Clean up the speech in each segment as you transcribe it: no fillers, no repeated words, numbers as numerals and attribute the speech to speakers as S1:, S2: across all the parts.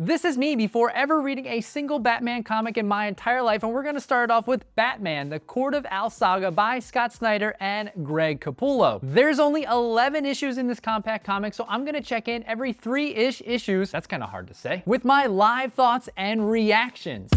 S1: This is me before ever reading a single Batman comic in my entire life, and we're gonna start off with Batman, the Court of Owls Saga by Scott Snyder and Greg Capullo. There's only 11 issues in this compact comic, so I'm gonna check in every 3-ish issues, that's kinda hard to say, with my live thoughts and reactions.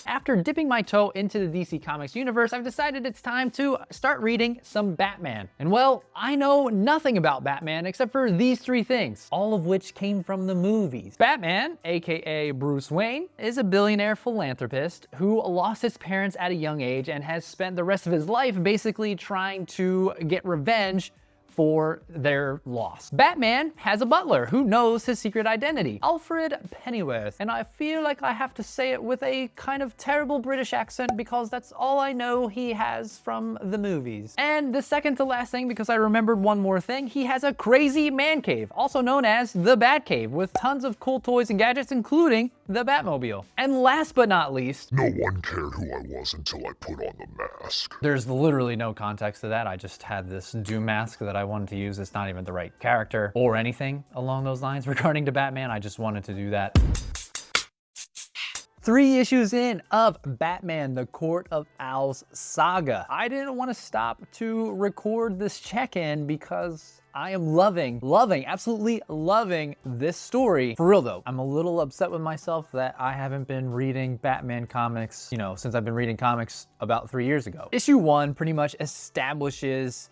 S1: After dipping my toe into the DC Comics universe, I've decided it's time to start reading some Batman. And well, I know nothing about Batman except for these 3 things, all of which came from the movies. Batman, aka Bruce Wayne, is a billionaire philanthropist who lost his parents at a young age and has spent the rest of his life basically trying to get revenge for their loss. Batman has a butler who knows his secret identity, Alfred Pennyworth, and I feel like I have to say it with a kind of terrible British accent because that's all I know he has from the movies. And the second to last thing, because I remembered one more thing, he has a crazy man cave, also known as the Bat Cave, with tons of cool toys and gadgets, including the Batmobile. And last but not least,
S2: no one cared who I was until I put on the mask.
S1: There's literally no context to that. I just had this Doom mask that I wanted to use. It's not even the right character or anything along those lines regarding to Batman. I just wanted to do that. 3 issues in of Batman, the Court of Owls Saga. I didn't want to stop to record this check-in because I am absolutely loving this story. For real though, I'm a little upset with myself that I haven't been reading Batman comics, since I've been reading comics about 3 years ago. Issue 1 pretty much establishes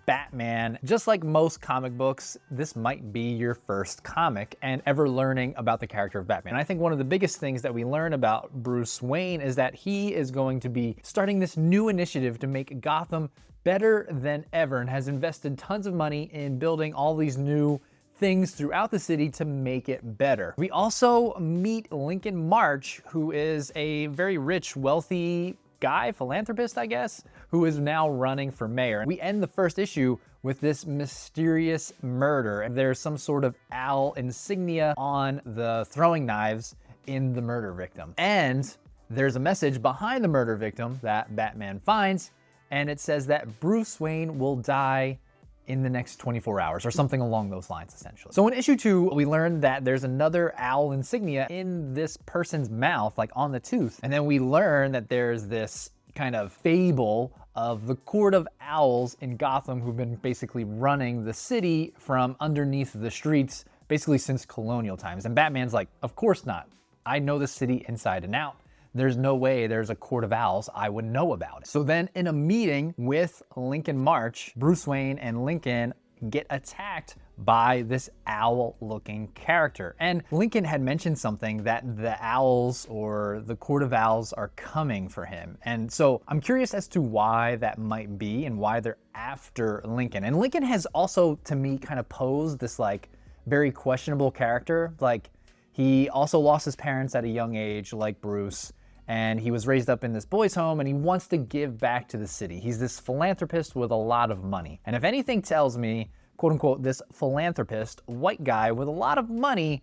S1: Batman. Just like most comic books, this might be your first comic and ever learning about the character of Batman. I think one of the biggest things that we learn about Bruce Wayne is that he is going to be starting this new initiative to make Gotham better than ever and has invested tons of money in building all these new things throughout the city to make it better. We also meet Lincoln March, who is a very rich, wealthy guy, philanthropist, I guess, who is now running for mayor. We end the first issue with this mysterious murder, and there's some sort of owl insignia on the throwing knives in the murder victim. And there's a message behind the murder victim that Batman finds, and it says that Bruce Wayne will die in the next 24 hours or something along those lines, essentially. So in issue 2, we learned that there's another owl insignia in this person's mouth, like on the tooth. And then we learn that there's this kind of fable of the Court of Owls in Gotham who've been basically running the city from underneath the streets basically since colonial times. And Batman's like, of course not. I know the city inside and out. There's no way there's a Court of Owls I would know about it. So then in a meeting with Lincoln March, Bruce Wayne and Lincoln get attacked by this owl-looking character. And Lincoln had mentioned something that the owls or the Court of Owls are coming for him. And so I'm curious as to why that might be and why they're after Lincoln. And Lincoln has also, to me, kind of posed this like very questionable character. Like he also lost his parents at a young age, like Bruce. And he was raised up in this boys' home and he wants to give back to the city. He's this philanthropist with a lot of money. And if anything tells me, quote unquote, this philanthropist, white guy with a lot of money,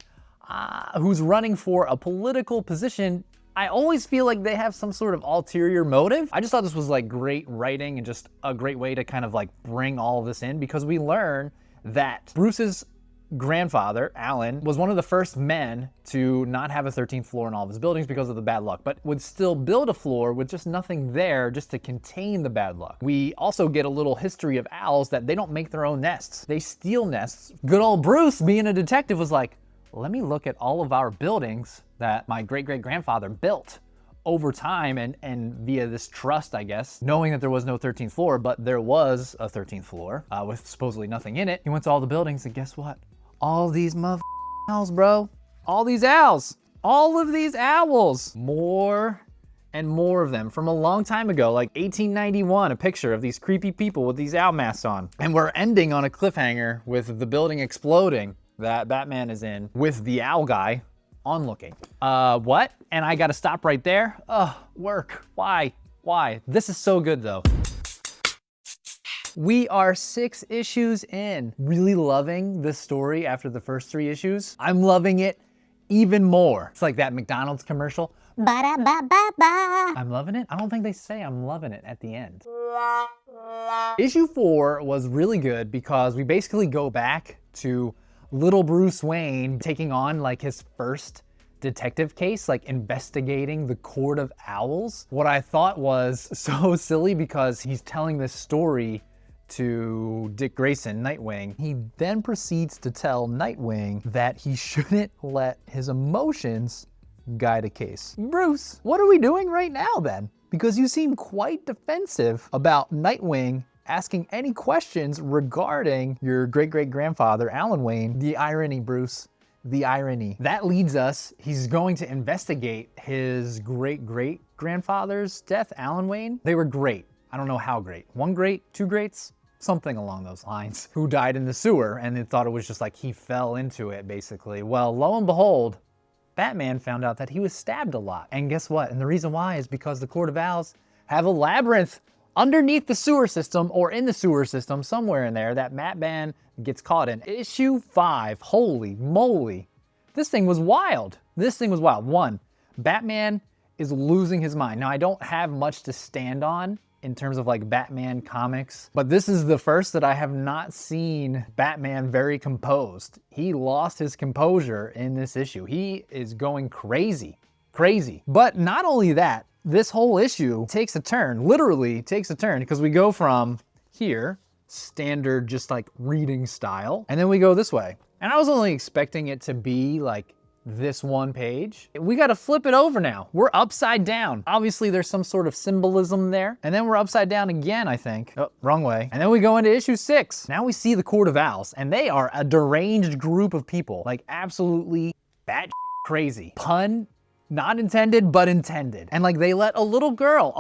S1: who's running for a political position, I always feel like they have some sort of ulterior motive. I just thought this was like great writing and just a great way to kind of like bring all of this in, because we learn that Bruce's grandfather, Alan, was one of the first men to not have a 13th floor in all of his buildings because of the bad luck, but would still build a floor with just nothing there just to contain the bad luck. We also get a little history of owls that they don't make their own nests. They steal nests. Good old Bruce, being a detective, was like, let me look at all of our buildings that my great-great-grandfather built over time and via this trust, I guess, knowing that there was no 13th floor, but there was a 13th floor with supposedly nothing in it. He went to all the buildings and guess what? All these owls, bro. All these owls. All of these owls. More and more of them from a long time ago, like 1891, a picture of these creepy people with these owl masks on. And we're ending on a cliffhanger with the building exploding that Batman is in with the owl guy onlooking. What? And I gotta stop right there? Ugh, work. Why? This is so good though. We are 6 issues in. Really loving this story after the first 3 issues. I'm loving it even more. It's like that McDonald's commercial. Ba-da-ba-ba-ba. I'm loving it. I don't think they say I'm loving it at the end. Issue 4 was really good because we basically go back to little Bruce Wayne taking on like his first detective case, like investigating the Court of Owls. What I thought was so silly because he's telling this story to Dick Grayson, Nightwing. He then proceeds to tell Nightwing that he shouldn't let his emotions guide a case. Bruce, what are we doing right now then? Because you seem quite defensive about Nightwing asking any questions regarding your great-great-grandfather, Alan Wayne. The irony, Bruce. The irony. That leads us, he's going to investigate his great-great-grandfather's death, Alan Wayne. They were great. I don't know how great. One great, two greats? Something along those lines. Who died in the sewer, and they thought it was just like he fell into it, basically. Well, lo and behold, Batman found out that he was stabbed a lot. And guess what? And the reason why is because the Court of Owls have a labyrinth underneath the sewer system, or in the sewer system, somewhere in there, that Batman gets caught in. Issue 5, holy moly. This thing was wild. This thing was wild. One, Batman is losing his mind. Now, I don't have much to stand on in terms of like Batman comics, but this is the first that I have not seen Batman very composed. He lost his composure in this issue. He is going crazy, crazy. But not only that, this whole issue takes a turn, literally takes a turn, because we go from here, standard just like reading style, and then we go this way. And I was only expecting it to be like this one page. We gotta flip it over now. We're upside down. Obviously there's some sort of symbolism there. And then we're upside down again, I think. Oh, wrong way. And then we go into issue 6. Now we see the Court of Owls, and they are a deranged group of people, like absolutely bat crazy. Pun not intended, but intended. And like they let a little girl,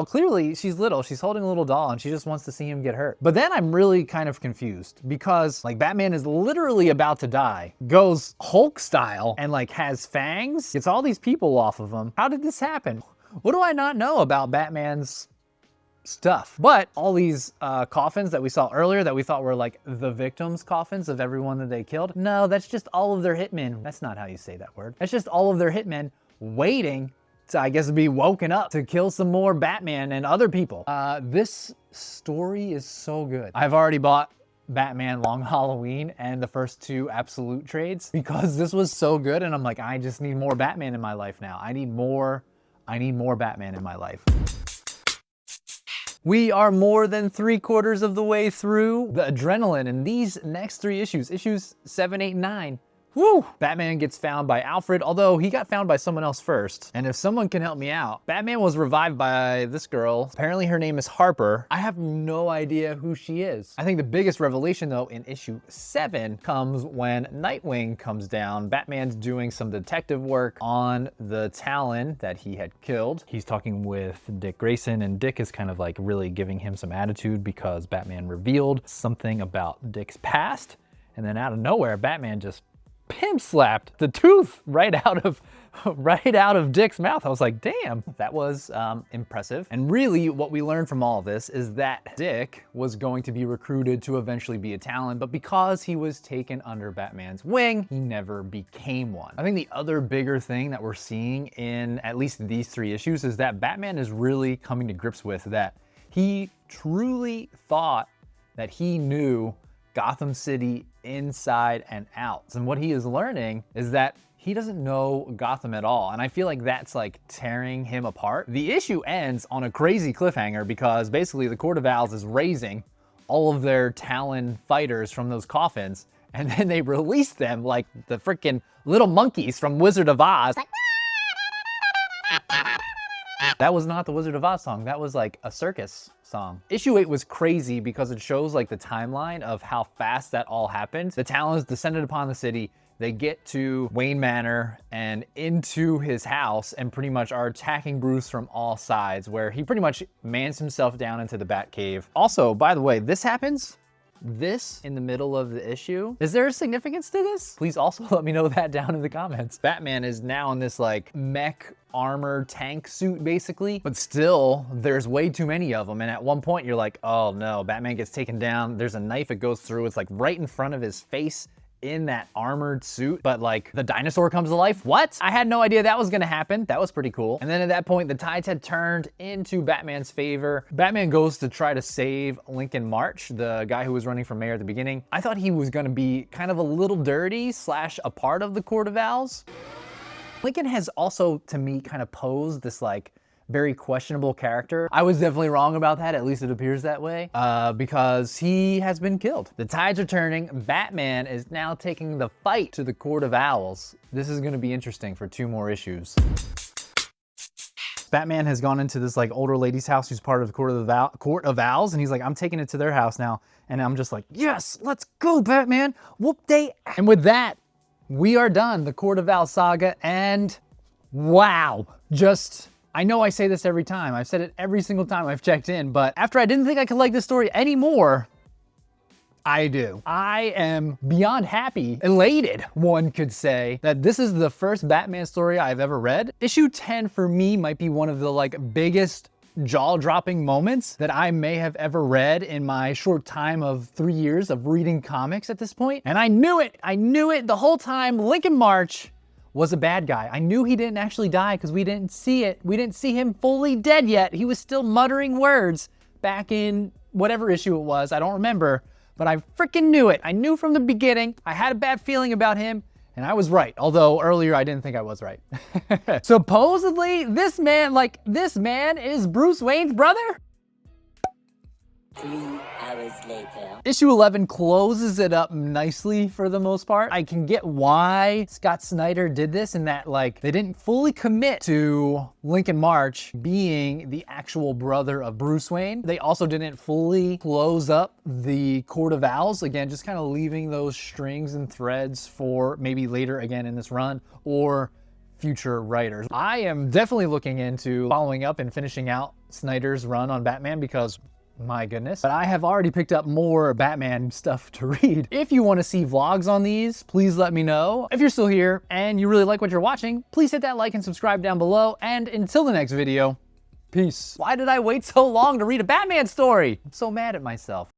S1: clearly she's little, she's holding a little doll and she just wants to see him get hurt. But then I'm really kind of confused because like Batman is literally about to die, goes Hulk style and like has fangs, gets all these people off of him. How did this happen? What do I not know about Batman's stuff? But all these coffins that we saw earlier that we thought were like the victims' coffins of everyone that they killed. No, that's just all of their hitmen. That's not how you say that word. That's just all of their hitmen waiting to, I guess, be woken up to kill some more Batman and other people. This story is so good. I've already bought Batman Long Halloween and the first 2 Absolute trades because this was so good, and I'm like, I just need more Batman in my life now. I need more Batman in my life. We are more than 3/4 of the way through the adrenaline in these next 3 issues, issues 7, 8, and 9. Woo! Batman gets found by Alfred, although he got found by someone else first. And if someone can help me out, Batman was revived by this girl. Apparently her name is Harper. I have no idea who she is. I think the biggest revelation though in issue 7 comes when Nightwing comes down. Batman's doing some detective work on the Talon that he had killed. He's talking with Dick Grayson, and Dick is kind of like really giving him some attitude because Batman revealed something about Dick's past. And then out of nowhere, Batman just pimp slapped the tooth right out of Dick's mouth. I was like, damn, that was impressive. And really what we learned from all of this is that Dick was going to be recruited to eventually be a Talon, but because he was taken under Batman's wing, he never became one. I think the other bigger thing that we're seeing in at least these 3 issues is that Batman is really coming to grips with that he truly thought that he knew Gotham City inside and out. And what he is learning is that he doesn't know Gotham at all. And I feel like that's like tearing him apart. The issue ends on a crazy cliffhanger because basically the Court of Owls is raising all of their Talon fighters from those coffins, and then they release them like the freaking little monkeys from Wizard of Oz. That was not the Wizard of Oz song. That was like a circus song. Issue 8 was crazy because it shows like the timeline of how fast that all happened. The Talons descended upon the city. They get to Wayne Manor and into his house and pretty much are attacking Bruce from all sides, where he pretty much mans himself down into the Batcave. Also, by the way, this happens this in the middle of the issue. Is there a significance to this? Please also let me know that down in the comments. Batman is now in this like mech armor tank suit basically, but still there's way too many of them. And at one point you're like, oh no, Batman gets taken down. There's a knife that goes through. It's like right in front of his face in that armored suit, but like the dinosaur comes to life. What? I had no idea that was gonna happen. That was pretty cool. And then at that point, the tides had turned into Batman's favor. Batman goes to try to save Lincoln March, the guy who was running for mayor at the beginning. I thought he was gonna be kind of a little dirty / a part of the Court of Owls. Lincoln has also, to me, kind of posed this like very questionable character. I was definitely wrong about that, at least it appears that way, because he has been killed. The tides are turning. Batman is now taking the fight to the Court of Owls. This is gonna be interesting for 2 more issues. Batman has gone into this like older lady's house who's part of the Court of Owls, and he's like, I'm taking it to their house now. And I'm just like, yes, let's go, Batman. Whoop day. And with that, we are done, the Court of Owls Saga, and wow, I know I say this every time. I've said it every single time I've checked in, but after I didn't think I could like this story anymore, I do. I am beyond happy, elated, one could say, that this is the first Batman story I've ever read. Issue 10 for me might be one of the like biggest jaw-dropping moments that I may have ever read in my short time of 3 years of reading comics at this point. And I knew it the whole time. Lincoln March was a bad guy. I knew he didn't actually die because we didn't see it. We didn't see him fully dead yet. He was still muttering words back in whatever issue it was. I don't remember, but I freaking knew it. I knew from the beginning. I had a bad feeling about him. And I was right, although earlier I didn't think I was right. Supposedly, this man is Bruce Wayne's brother?
S3: 3 hours later.
S1: Issue 11 closes it up nicely for the most part. I can get why Scott Snyder did this, in that like they didn't fully commit to Lincoln March being the actual brother of Bruce Wayne. They also didn't fully close up the Court of Owls, again, just kind of leaving those strings and threads for maybe later again in this run or future writers. I am definitely looking into following up and finishing out Snyder's run on Batman because my goodness. But I have already picked up more Batman stuff to read. If you want to see vlogs on these, please let me know. If you're still here and you really like what you're watching, please hit that like and subscribe down below. And until the next video, peace. Why did I wait so long to read a Batman story? I'm so mad at myself.